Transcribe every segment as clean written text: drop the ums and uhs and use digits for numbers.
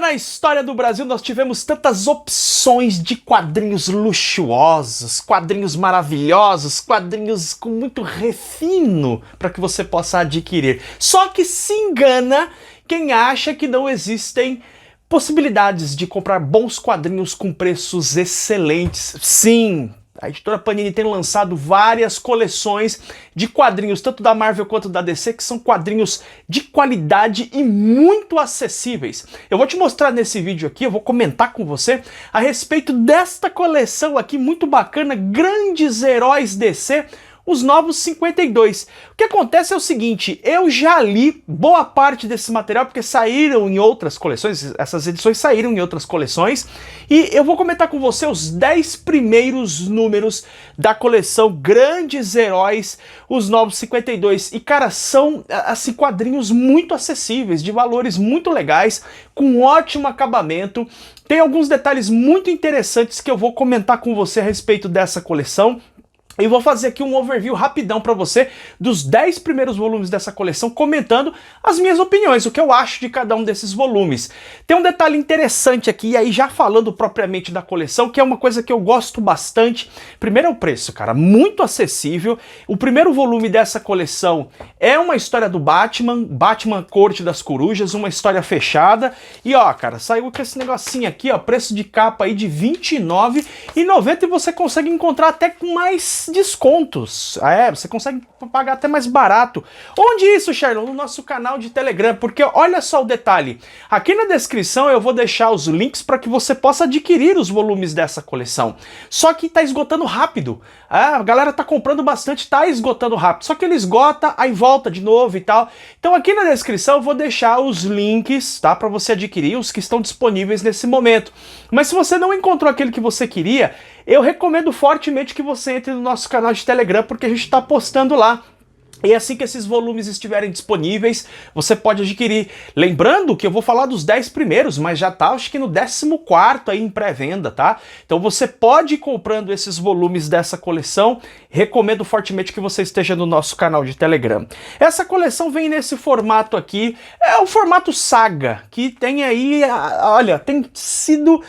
na história do Brasil nós tivemos tantas opções de quadrinhos luxuosos, quadrinhos maravilhosos, quadrinhos com muito refino para que você possa adquirir. Só que se engana quem acha que não existem possibilidades de comprar bons quadrinhos com preços excelentes. Sim! A editora Panini tem lançado várias coleções de quadrinhos, tanto da Marvel quanto da DC, que são quadrinhos de qualidade e muito acessíveis. Eu vou te mostrar nesse vídeo aqui, eu vou comentar com você a respeito desta coleção aqui muito bacana, Grandes Heróis DC, os Novos 52. O que acontece é o seguinte, eu já li boa parte desse material porque saíram em outras coleções, essas edições saíram em outras coleções, e eu vou comentar com você os 10 primeiros números da coleção Grandes Heróis, os Novos 52. E cara, são assim quadrinhos muito acessíveis, de valores muito legais, com ótimo acabamento. Tem alguns detalhes muito interessantes que eu vou comentar com você a respeito dessa coleção. E vou fazer aqui um overview rapidão para você dos 10 primeiros volumes dessa coleção, comentando as minhas opiniões, o que eu acho de cada um desses volumes. Tem um detalhe interessante aqui, e aí já falando propriamente da coleção, que é uma coisa que eu gosto bastante. Primeiro é o preço, cara, muito acessível. O primeiro volume dessa coleção é uma história do Batman, Batman Corte das Corujas, uma história fechada. E ó, cara, saiu com esse negocinho aqui, ó, preço de capa aí de R$29,90 e você consegue encontrar até com mais descontos. Você consegue pagar até mais barato. Onde isso, Sherlon? No nosso canal de Telegram, porque olha só o detalhe. Aqui na descrição eu vou deixar os links para que você possa adquirir os volumes dessa coleção. Só que tá esgotando rápido. A galera tá comprando bastante, tá esgotando rápido. Só que ele esgota, aí volta de novo e tal. Então aqui na descrição eu vou deixar os links, tá? Para você adquirir os que estão disponíveis nesse momento. Mas se você não encontrou aquele que você queria, eu recomendo fortemente que você entre no nosso canal de Telegram, porque a gente está postando lá. E assim que esses volumes estiverem disponíveis, você pode adquirir. Lembrando que eu vou falar dos 10 primeiros, mas já tá, acho que no 14º aí em pré-venda, tá? Então você pode ir comprando esses volumes dessa coleção. Recomendo fortemente que você esteja no nosso canal de Telegram. Essa coleção vem nesse formato aqui, é o formato saga, que tem aí, olha, tem sido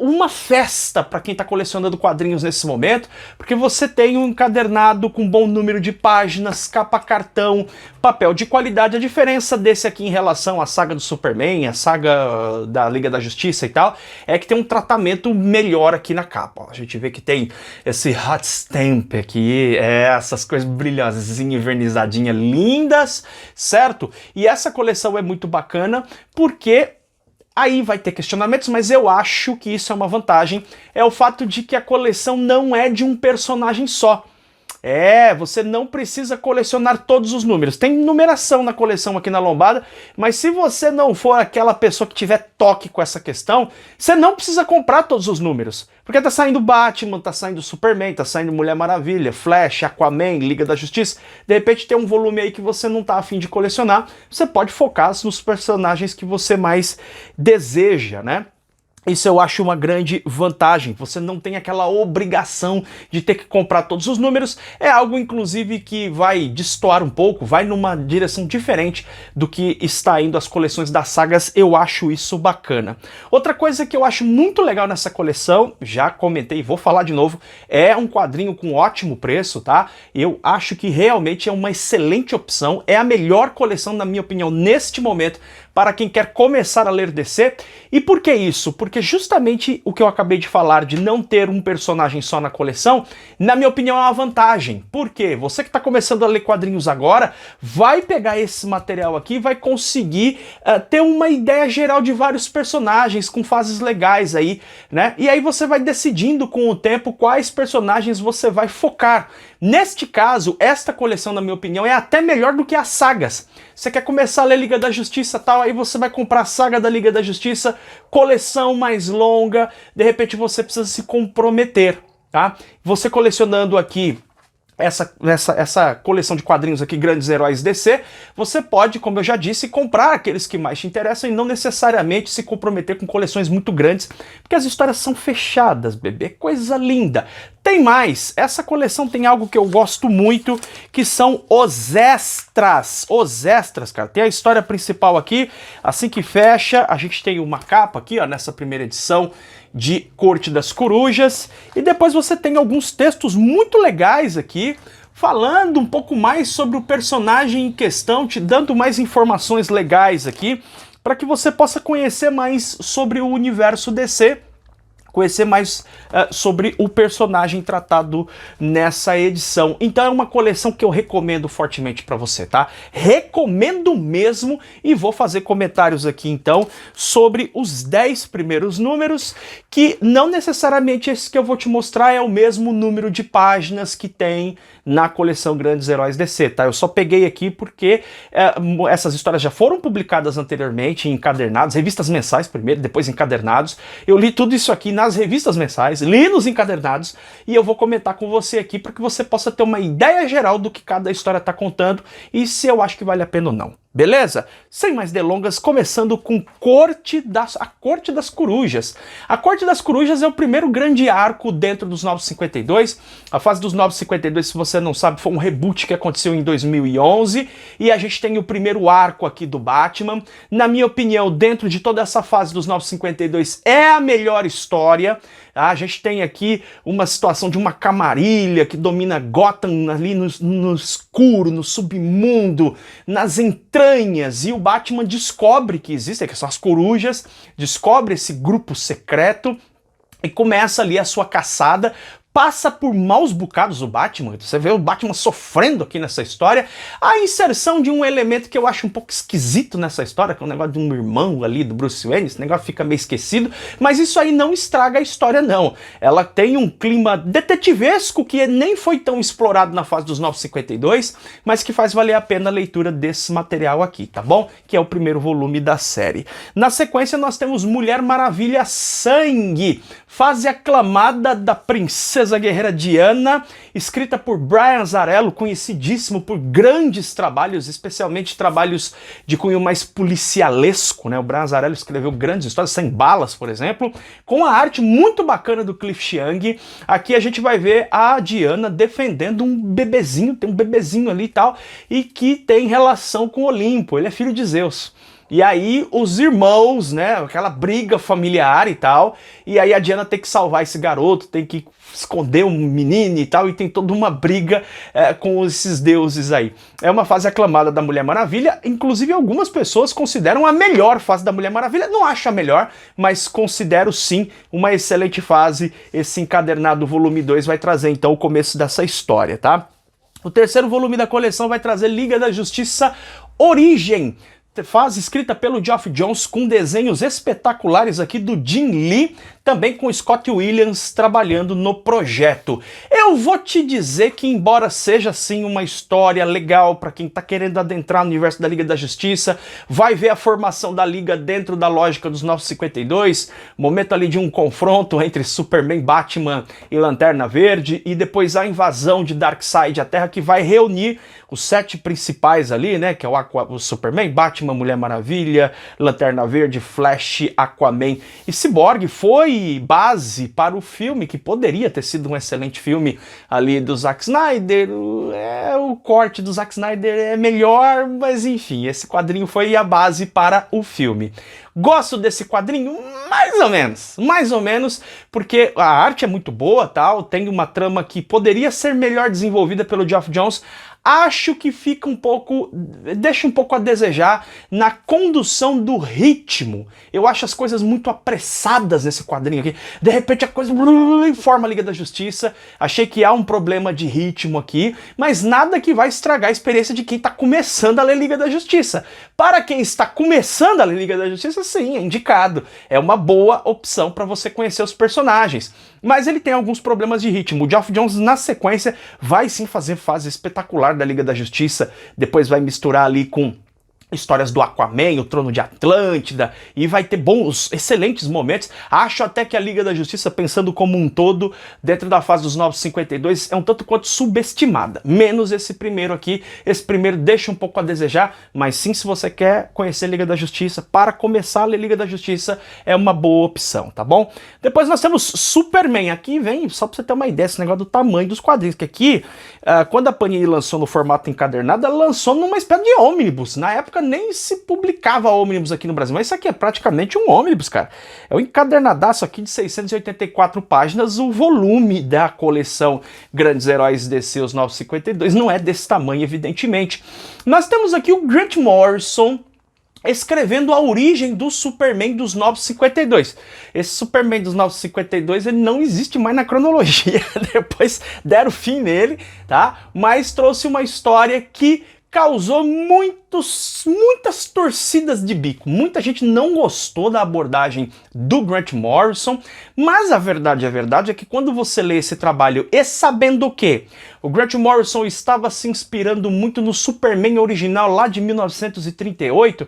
uma festa para quem está colecionando quadrinhos nesse momento, porque você tem um encadernado com bom número de páginas, capa cartão, papel de qualidade. A diferença desse aqui em relação à saga do Superman, a saga da Liga da Justiça e tal, é que tem um tratamento melhor aqui na capa. A gente vê que tem esse hot stamp aqui, essas coisas brilhosas, envernizadinhas, lindas, certo? E essa coleção é muito bacana porque aí vai ter questionamentos, mas eu acho que isso é uma vantagem. É o fato de que a coleção não é de um personagem só. Você não precisa colecionar todos os números. Tem numeração na coleção aqui na lombada, mas se você não for aquela pessoa que tiver toque com essa questão, você não precisa comprar todos os números. Porque tá saindo Batman, tá saindo Superman, tá saindo Mulher Maravilha, Flash, Aquaman, Liga da Justiça. De repente tem um volume aí que você não tá afim de colecionar, você pode focar nos personagens que você mais deseja, né? Isso eu acho uma grande vantagem, você não tem aquela obrigação de ter que comprar todos os números, é algo inclusive que vai destoar um pouco, vai numa direção diferente do que está indo as coleções das sagas, eu acho isso bacana. Outra coisa que eu acho muito legal nessa coleção, já comentei, vou falar de novo, é um quadrinho com ótimo preço, tá? Eu acho que realmente é uma excelente opção, é a melhor coleção, na minha opinião, neste momento, para quem quer começar a ler DC. E por que isso? Porque justamente o que eu acabei de falar, de não ter um personagem só na coleção, na minha opinião é uma vantagem. Por quê? Você que está começando a ler quadrinhos agora, vai pegar esse material aqui e vai conseguir ter uma ideia geral de vários personagens com fases legais aí, né? E aí você vai decidindo com o tempo quais personagens você vai focar. Neste caso, esta coleção, na minha opinião, é até melhor do que as sagas. Você quer começar a ler Liga da Justiça e tal, aí você vai comprar a saga da Liga da Justiça, coleção mais longa, de repente você precisa se comprometer, tá? Você colecionando aqui essa coleção de quadrinhos aqui, Grandes Heróis DC, você pode, como eu já disse, comprar aqueles que mais te interessam e não necessariamente se comprometer com coleções muito grandes, porque as histórias são fechadas, bebê, coisa linda. Tem mais, essa coleção tem algo que eu gosto muito, que são os extras. Os extras, cara. Tem a história principal aqui, assim que fecha, a gente tem uma capa aqui, ó, nessa primeira edição de Corte das Corujas, e depois você tem alguns textos muito legais aqui, falando um pouco mais sobre o personagem em questão, te dando mais informações legais aqui, para que você possa conhecer mais sobre o universo DC, conhecer mais sobre o personagem tratado nessa edição. Então é uma coleção que eu recomendo fortemente para você, tá? Recomendo mesmo, e vou fazer comentários aqui então sobre os 10 primeiros números, que não necessariamente esse que eu vou te mostrar é o mesmo número de páginas que tem na coleção Grandes Heróis DC, tá? Eu só peguei aqui porque essas histórias já foram publicadas anteriormente em encadernados, revistas mensais primeiro, depois encadernados. Eu li tudo isso aqui nas revistas mensais, li nos encadernados, e eu vou comentar com você aqui para que você possa ter uma ideia geral do que cada história está contando e se eu acho que vale a pena ou não. Beleza? Sem mais delongas, começando com a Corte das Corujas. A Corte das Corujas é o primeiro grande arco dentro dos 952. A fase dos 952, se você não sabe, foi um reboot que aconteceu em 2011, e a gente tem o primeiro arco aqui do Batman. Na minha opinião, dentro de toda essa fase dos 952, é a melhor história. A gente tem aqui uma situação de uma camarilha que domina Gotham ali no escuro, no submundo, nas entranhas, e o Batman descobre que existem, que são as corujas, descobre esse grupo secreto e começa ali a sua caçada. Passa por maus bocados o Batman, você vê o Batman sofrendo aqui nessa história. A inserção de um elemento que eu acho um pouco esquisito nessa história, que é um negócio de um irmão ali do Bruce Wayne, esse negócio fica meio esquecido, mas isso aí não estraga a história não. Ela tem um clima detetivesco que nem foi tão explorado na fase dos 952, mas que faz valer a pena a leitura desse material aqui, tá bom? Que é o primeiro volume da série. Na sequência nós temos Mulher Maravilha Sangue, fase aclamada da princesa guerreira Diana, escrita por Brian Azzarello, conhecidíssimo por grandes trabalhos, especialmente trabalhos de cunho mais policialesco, né? O Brian Azzarello escreveu grandes histórias, Sem Balas, por exemplo, com a arte muito bacana do Cliff Chiang. Aqui a gente vai ver a Diana defendendo um bebezinho, tem um bebezinho ali e tal, e que tem relação com Olimpo, ele é filho de Zeus. E aí os irmãos, né, aquela briga familiar e tal, e aí a Diana tem que salvar esse garoto, tem que esconder um menino e tal, e tem toda uma briga com esses deuses aí. É uma fase aclamada da Mulher Maravilha, inclusive algumas pessoas consideram a melhor fase da Mulher Maravilha, não acho a melhor, mas considero sim uma excelente fase. Esse encadernado volume 2 vai trazer então o começo dessa história, tá? O terceiro volume da coleção vai trazer Liga da Justiça Origem, fase escrita pelo Geoff Johns, com desenhos espetaculares aqui do Jim Lee, também com Scott Williams trabalhando no projeto. Eu vou te dizer que, embora seja sim uma história legal para quem está querendo adentrar no universo da Liga da Justiça, vai ver a formação da Liga dentro da lógica dos 952, momento ali de um confronto entre Superman, Batman e Lanterna Verde, e depois a invasão de Darkseid à Terra, que vai reunir os 7 principais ali, né, que é o Superman, Batman, Mulher Maravilha, Lanterna Verde, Flash, Aquaman e Cyborg. Foi base para o filme, que poderia ter sido um excelente filme ali do Zack Snyder. O corte do Zack Snyder é melhor, mas enfim, esse quadrinho foi a base para o filme. Gosto desse quadrinho? Mais ou menos, porque a arte é muito boa, tal, tem uma trama que poderia ser melhor desenvolvida pelo Geoff Johns. Acho que deixa um pouco a desejar na condução do ritmo. Eu acho as coisas muito apressadas nesse quadrinho aqui. De repente a coisa forma a Liga da Justiça. Achei que há um problema de ritmo aqui, mas nada que vai estragar a experiência de quem está começando a ler Liga da Justiça. Para quem está começando a ler Liga da Justiça, sim, é indicado. É uma boa opção para você conhecer os personagens. Mas ele tem alguns problemas de ritmo. O Geoff Johns, na sequência, vai sim fazer fase espetacular da Liga da Justiça, depois vai misturar ali com histórias do Aquaman, o Trono de Atlântida, e vai ter bons, excelentes momentos. Acho até que a Liga da Justiça, pensando como um todo, dentro da fase dos 952, é um tanto quanto subestimada. Menos esse primeiro aqui. Esse primeiro deixa um pouco a desejar, mas sim, se você quer conhecer a Liga da Justiça, para começar a ler Liga da Justiça, é uma boa opção, tá bom? Depois nós temos Superman. Aqui vem, só pra você ter uma ideia, esse negócio do tamanho dos quadrinhos, que aqui, quando a Panini lançou no formato encadernado, ela lançou numa espécie de ônibus. Na época nem se publicava ônibus aqui no Brasil, mas isso aqui é praticamente um ônibus, cara. É um encadernadaço aqui de 684 páginas, o volume da coleção Grandes Heróis DC, os 952, não é desse tamanho, evidentemente. Nós temos aqui o Grant Morrison escrevendo a origem do Superman dos 952. Esse Superman dos 952, ele não existe mais na cronologia, depois deram fim nele, tá? Mas trouxe uma história que causou muitas torcidas de bico. Muita gente não gostou da abordagem do Grant Morrison, mas a verdade é que quando você lê esse trabalho e sabendo que o Grant Morrison estava se inspirando muito no Superman original lá de 1938,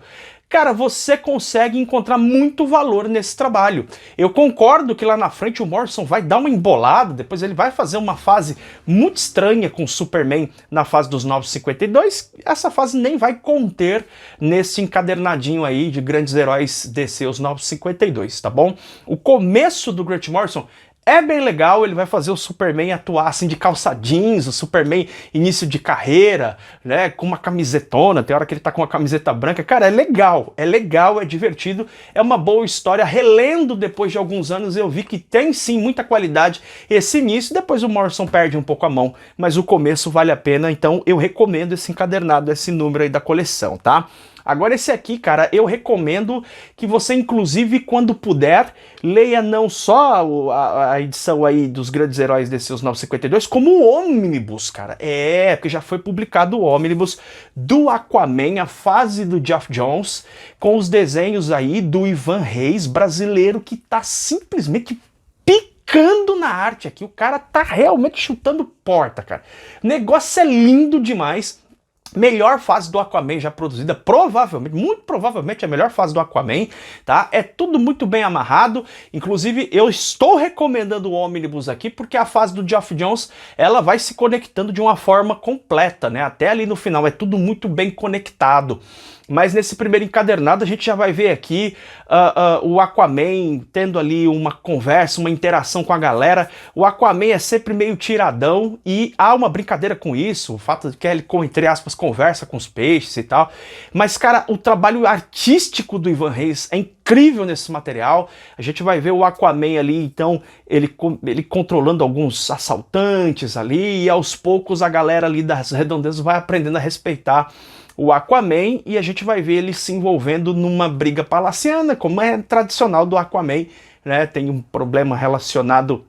cara, você consegue encontrar muito valor nesse trabalho. Eu concordo que lá na frente o Morrison vai dar uma embolada, depois ele vai fazer uma fase muito estranha com o Superman na fase dos 952, essa fase nem vai conter nesse encadernadinho aí de Grandes Heróis DC, os 952, tá bom? O começo do Grant Morrison é bem legal, ele vai fazer o Superman atuar assim de calça jeans, o Superman início de carreira, né, com uma camisetona, tem hora que ele tá com uma camiseta branca. Cara, é legal, é divertido, é uma boa história. Relendo depois de alguns anos eu vi que tem sim muita qualidade esse início, depois o Morrison perde um pouco a mão, mas o começo vale a pena, então eu recomendo esse encadernado, esse número aí da coleção, tá? Agora esse aqui, cara, eu recomendo que você, inclusive, quando puder, leia não só a edição aí dos Grandes Heróis DC, os 952, como o ônibus, cara. É, porque já foi publicado o ônibus do Aquaman, a fase do Geoff Johns, com os desenhos aí do Ivan Reis, brasileiro, que tá simplesmente picando na arte aqui. O cara tá realmente chutando porta, cara. O negócio é lindo demais. Melhor fase do Aquaman já produzida, provavelmente, muito provavelmente a melhor fase do Aquaman, tá? É tudo muito bem amarrado, inclusive eu estou recomendando o Omnibus aqui porque a fase do Geoff Johns, ela vai se conectando de uma forma completa, né? Até ali no final, é tudo muito bem conectado. Mas nesse primeiro encadernado a gente já vai ver aqui o Aquaman tendo ali uma conversa, uma interação com a galera. O Aquaman é sempre meio tiradão e há uma brincadeira com isso, o fato de que ele, entre aspas, conversa com os peixes e tal. Mas, cara, o trabalho artístico do Ivan Reis é incrível nesse material. A gente vai ver o Aquaman ali, então, ele controlando alguns assaltantes ali, e aos poucos a galera ali das redondezas vai aprendendo a respeitar o Aquaman, e a gente vai ver ele se envolvendo numa briga palaciana, como é tradicional do Aquaman, né? Tem um problema relacionado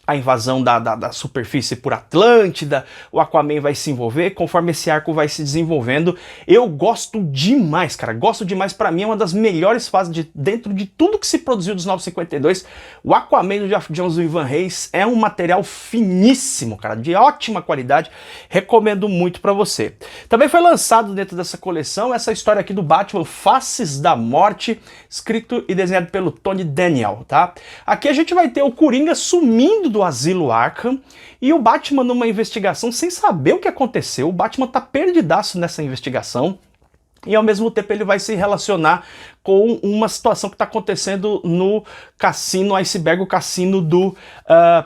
à invasão da superfície por Atlântida, o Aquaman vai se envolver, conforme esse arco vai se desenvolvendo. Eu gosto demais, cara, gosto demais. Pra mim é uma das melhores fases dentro de tudo que se produziu dos 952. O Aquaman do Geoff Johns e do Ivan Reis é um material finíssimo, cara, de ótima qualidade, recomendo muito pra você. Também foi lançado dentro dessa coleção essa história aqui do Batman, Faces da Morte, escrito e desenhado pelo Tony Daniel, tá? Aqui a gente vai ter o Coringa sumindo do asilo Arkham e o Batman numa investigação sem saber o que aconteceu. O Batman tá perdidaço nessa investigação e ao mesmo tempo ele vai se relacionar com uma situação que está acontecendo no cassino Iceberg, o cassino do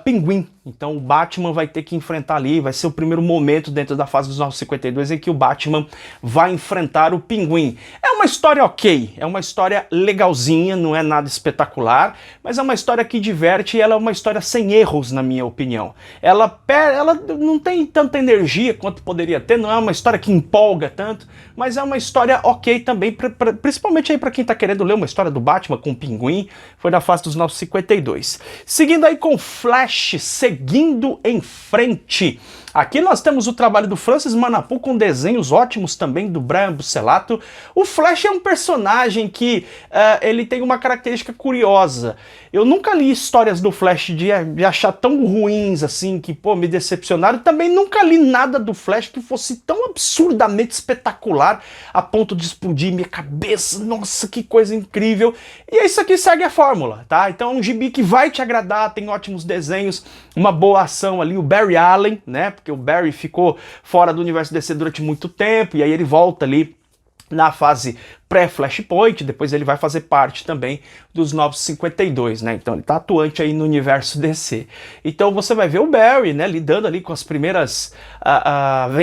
Pinguim. Então o Batman vai ter que enfrentar ali, vai ser o primeiro momento dentro da fase dos 952 em que o Batman vai enfrentar o Pinguim. É uma história ok, é uma história legalzinha, não é nada espetacular, mas é uma história que diverte e ela é uma história sem erros, na minha opinião. Ela não tem tanta energia quanto poderia ter, não é uma história que empolga tanto, mas é uma história ok também, principalmente aí para quem tá querendo ler uma história do Batman com o Pinguim. Foi da fase dos 952. Seguindo aí com Flash, seguindo em frente. Aqui nós temos o trabalho do Francis Manapul com desenhos ótimos também do Brian Buccellato. O Flash é um personagem que ele tem uma característica curiosa. Eu nunca li histórias do Flash de achar tão ruins assim, que pô, me decepcionaram. Também nunca li nada do Flash que fosse tão absurdamente espetacular a ponto de explodir minha cabeça. Nossa, que coisa incrível. E isso aqui segue a fórmula, tá? Então é um gibi que vai te agradar, tem ótimos desenhos, uma boa ação ali, o Barry Allen, né? Porque o Barry ficou fora do universo DC durante muito tempo, e aí ele volta ali na fase pré-Flashpoint, depois ele vai fazer parte também dos Novos 52, né? Então ele tá atuante aí no universo DC. Então você vai ver o Barry, né, lidando ali com as primeiras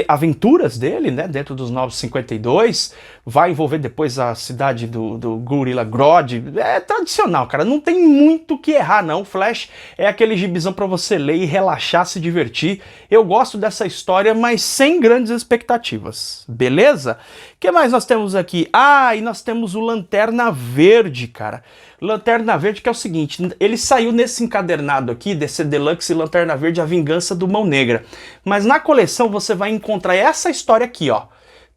aventuras dele, né, dentro dos Novos 52, vai envolver depois a cidade do Gorilla Grodd. É tradicional, cara, não tem muito o que errar não. Flash é aquele gibizão pra você ler e relaxar, se divertir. Eu gosto dessa história, mas sem grandes expectativas, beleza? O que mais nós temos aqui? Ah, e nós temos o Lanterna Verde, cara. Lanterna Verde, que é o seguinte, ele saiu nesse encadernado aqui, DC Deluxe Lanterna Verde, A Vingança do Mão Negra. Mas na coleção você vai encontrar essa história aqui, ó.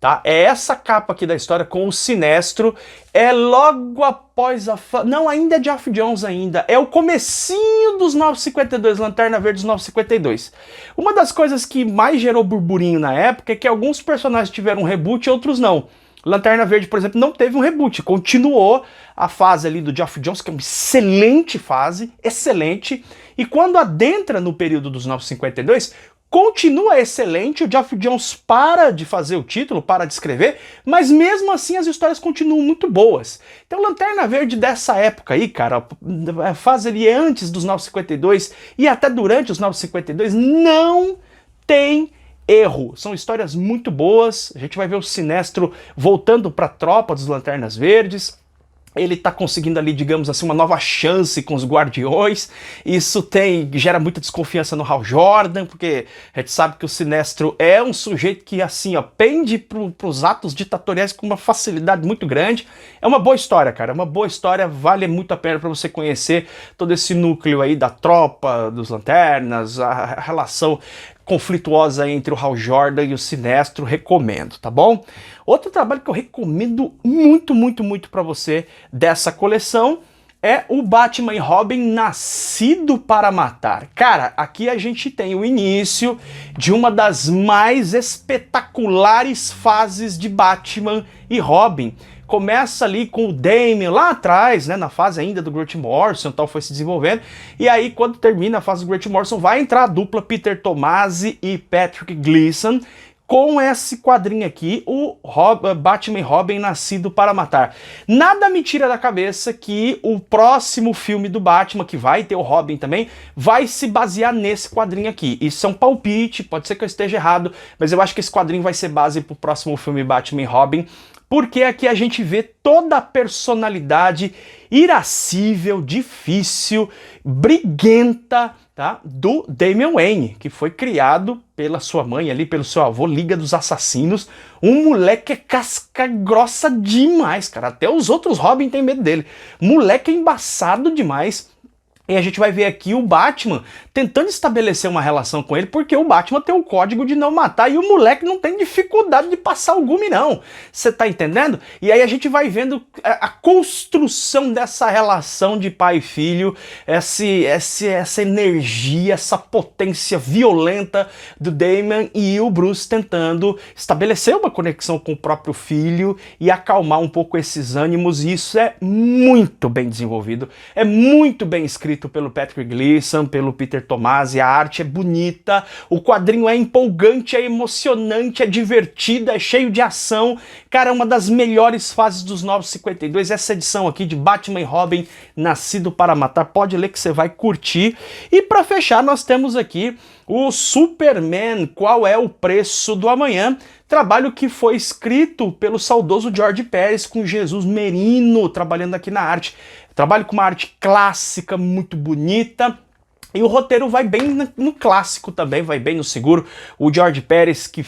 Tá? É essa capa aqui da história com o Sinestro, é logo após a... Não, ainda é Geoff Johns ainda, é o comecinho dos 952, Lanterna Verde dos 952. Uma das coisas que mais gerou burburinho na época é que alguns personagens tiveram um reboot e outros não. Lanterna Verde, por exemplo, não teve um reboot, continuou a fase ali do Geoff Johns, que é uma excelente fase, excelente, e quando adentra no período dos 952, continua excelente, o Geoff Johns para de fazer o título, para de escrever, mas mesmo assim as histórias continuam muito boas. Então Lanterna Verde dessa época aí, cara, a fase ali antes dos 952 e até durante os 952, não tem erro. São histórias muito boas, a gente vai ver o Sinestro voltando para a tropa dos Lanternas Verdes. Ele tá conseguindo ali, digamos assim, uma nova chance com os Guardiões. Isso gera muita desconfiança no Hal Jordan, porque a gente sabe que o Sinestro é um sujeito que, assim, ó, pende pros atos ditatoriais com uma facilidade muito grande. É uma boa história, cara, é uma boa história, vale muito a pena para você conhecer todo esse núcleo aí da tropa, dos Lanternas, a relação conflituosa entre o Hal Jordan e o Sinestro, recomendo, tá bom? Outro trabalho que eu recomendo muito, muito, muito para você dessa coleção é o Batman e Robin Nascido para Matar. Cara, aqui a gente tem o início de uma das mais espetaculares fases de Batman e Robin. Começa ali com o Damian lá atrás, né, na fase ainda do Grant Morrison, tal, foi se desenvolvendo, e aí quando termina a fase do Grant Morrison vai entrar a dupla Peter Tomasi e Patrick Gleason, com esse quadrinho aqui, o Batman e Robin Nascido para Matar. Nada me tira da cabeça que o próximo filme do Batman, que vai ter o Robin também, vai se basear nesse quadrinho aqui. Isso é um palpite, pode ser que eu esteja errado, mas eu acho que esse quadrinho vai ser base para o próximo filme Batman e Robin, porque aqui a gente vê toda a personalidade irascível, difícil, briguenta, tá, do Damian Wayne, que foi criado pela sua mãe ali, pelo seu avô, Liga dos Assassinos, um moleque é casca grossa demais, cara, até os outros Robin tem medo dele, moleque é embaçado demais. E a gente vai ver aqui o Batman tentando estabelecer uma relação com ele, porque o Batman tem o código de não matar e o moleque não tem dificuldade de passar o gume, não. Você tá entendendo? E aí a gente vai vendo a construção dessa relação de pai e filho, essa energia, essa potência violenta do Damian e o Bruce tentando estabelecer uma conexão com o próprio filho e acalmar um pouco esses ânimos, e isso é muito bem desenvolvido, é muito bem escrito pelo Patrick Gleason, pelo Peter Tomasi, a arte é bonita, o quadrinho é empolgante, é emocionante, é divertido, é cheio de ação. Cara, é uma das melhores fases dos 952, essa edição aqui de Batman e Robin Nascido para Matar, pode ler que você vai curtir. E para fechar nós temos aqui o Superman, Qual é o Preço do Amanhã, trabalho que foi escrito pelo saudoso George Pérez, com Jesus Merino trabalhando aqui na arte. Trabalho com uma arte clássica, muito bonita. E o roteiro vai bem no clássico também, vai bem no seguro. O George Pérez, que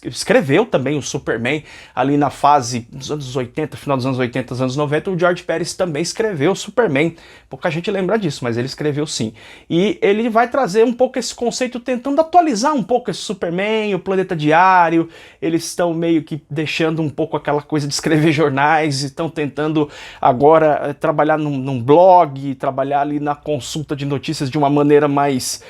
escreveu também o Superman ali na fase dos anos 80, final dos anos 80, anos 90, o George Pérez também escreveu o Superman. Pouca gente lembra disso, mas ele escreveu sim. E ele vai trazer um pouco esse conceito, tentando atualizar um pouco esse Superman, o Planeta Diário. Eles estão meio que deixando um pouco aquela coisa de escrever jornais, estão tentando agora trabalhar num blog, trabalhar ali na consulta de notícias de uma maneira mais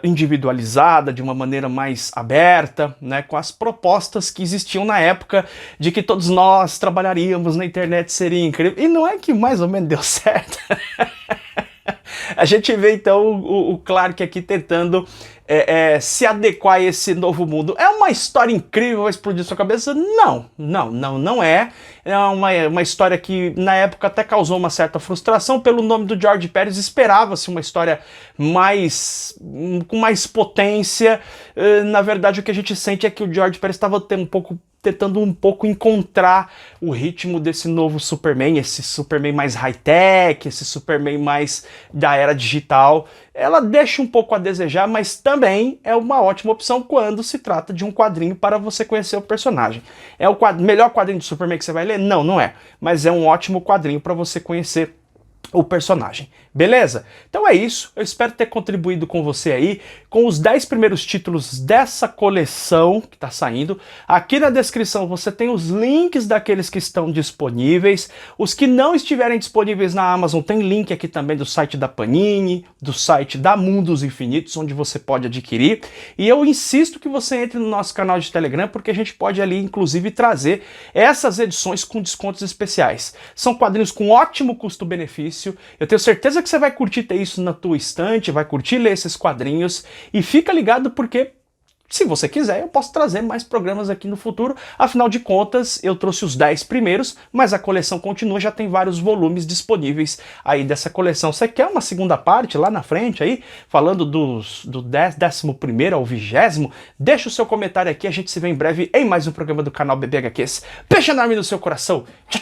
individualizada, de uma maneira mais aberta, né, com as propostas que existiam na época de que todos nós trabalharíamos na internet, seria incrível. E não é que mais ou menos deu certo? A gente vê então o Clark aqui tentando se adequar a esse novo mundo. É uma história incrível, vai explodir sua cabeça? Não é. É uma história que na época até causou uma certa frustração pelo nome do George Pérez. Esperava-se uma história com mais potência. Na verdade, o que a gente sente é que o George Pérez estava tentando um pouco encontrar o ritmo desse novo Superman, esse Superman mais high-tech, esse Superman mais da era digital. Ela deixa um pouco a desejar, mas também é uma ótima opção quando se trata de um quadrinho para você conhecer o personagem. É o melhor quadrinho do Superman que você vai ler? Não, não é. Mas é um ótimo quadrinho para você conhecer o personagem. Beleza? Então é isso, eu espero ter contribuído com você aí, com os 10 primeiros títulos dessa coleção que está saindo. Aqui na descrição você tem os links daqueles que estão disponíveis. Os que não estiverem disponíveis na Amazon, tem link aqui também do site da Panini, do site da Mundos Infinitos, onde você pode adquirir. E eu insisto que você entre no nosso canal de Telegram, porque a gente pode ali, inclusive, trazer essas edições com descontos especiais. São quadrinhos com ótimo custo-benefício. Eu tenho certeza que você vai curtir ter isso na tua estante, vai curtir ler esses quadrinhos, e fica ligado porque, se você quiser, eu posso trazer mais programas aqui no futuro. Afinal de contas, eu trouxe os 10 primeiros, mas a coleção continua, já tem vários volumes disponíveis aí dessa coleção. Você quer uma segunda parte lá na frente aí, falando do 11º ao 20º? Deixa o seu comentário aqui, a gente se vê em breve em mais um programa do canal BB HQs. Beijo enorme no seu coração, tchau, tchau!